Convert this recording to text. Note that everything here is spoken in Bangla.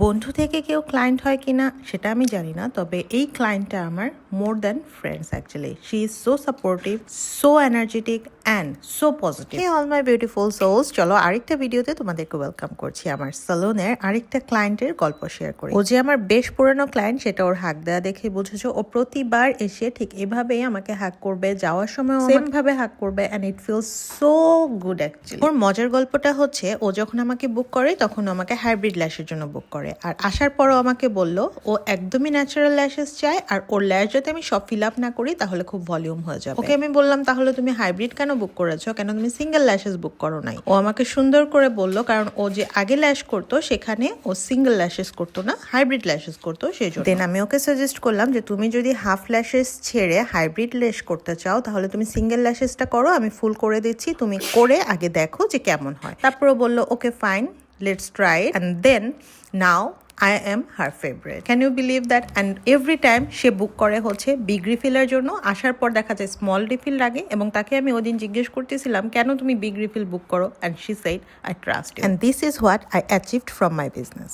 বন্ধু থেকে কেউ ক্লায়েন্ট হয় কিনা সেটা আমি জানি না, তবে এই ক্লায়েন্টটা আমার more than friends actually. She is so supportive, so energetic and so positive. Hey all my beautiful souls, চলো আরেকটা ভিডিওতে তোমাদেরকে ওয়েলকাম করছি। আমার সালনের আরেকটা ক্লায়েন্টের গল্প শেয়ার করি। ও যে আমার বেশ পুরানো ক্লায়েন্ট সেটা ওর হাক দেওয়া দেখে বুঝেছো। ও প্রতিবার এসে ঠিক এভাবেই আমাকে হাক করবে, যাওয়ার সময় সেম ভাবে হাক করবে and it feels so good actually. ওর মজার গল্পটা হচ্ছে, ও যখন আমাকে বুক করে তখন আমাকে হাইব্রিড ল্যাশের জন্য বুক করে, আর আসার পরও আমাকে বলল ও একদমই ন্যাচারাল ল্যাশেস চায়, আর ওর ল্যাশ যদি আমি সব ফিল আপ না করি তাহলে খুব ভলিউম হয়ে যাবে। ওকে আমি বললাম তাহলে তুমি হাইব্রিড কেন বুক করেছো, কেন তুমি সিঙ্গেল ল্যাশেস বুক করো নাই? ও আমাকে সুন্দর করে বলল কারণ ও যে আগে ল্যাশ করতো সেখানে ও সিঙ্গেল ল্যাশেস করতো না, হাইব্রিড ল্যাশেস করতো সেই জন্য। দেন আমি ওকে সাজেস্ট করলাম যে তুমি যদি হাফ ল্যাশেস ছেড়ে হাইব্রিড ল্যাশ করতে চাও তাহলে তুমি সিঙ্গেল ল্যাশেসটা করো, আমি ফুল করে দিচ্ছি, তুমি করে আগে দেখো যে কেমন হয়। তারপর ও বললো okay fine, let's try it, and then now I am her favorite. Can you believe that? And every time she book করে হচ্ছে বিগ রিফিলের জন্য, আসার পর দেখা যায় স্মল রিফিল লাগে, এবং তাকে আমি ওদিন জিজ্ঞেস করতেছিলাম কেন তুমি বিগ রিফিল বুক করো, and she said I trust you, and this is what I achieved from my business.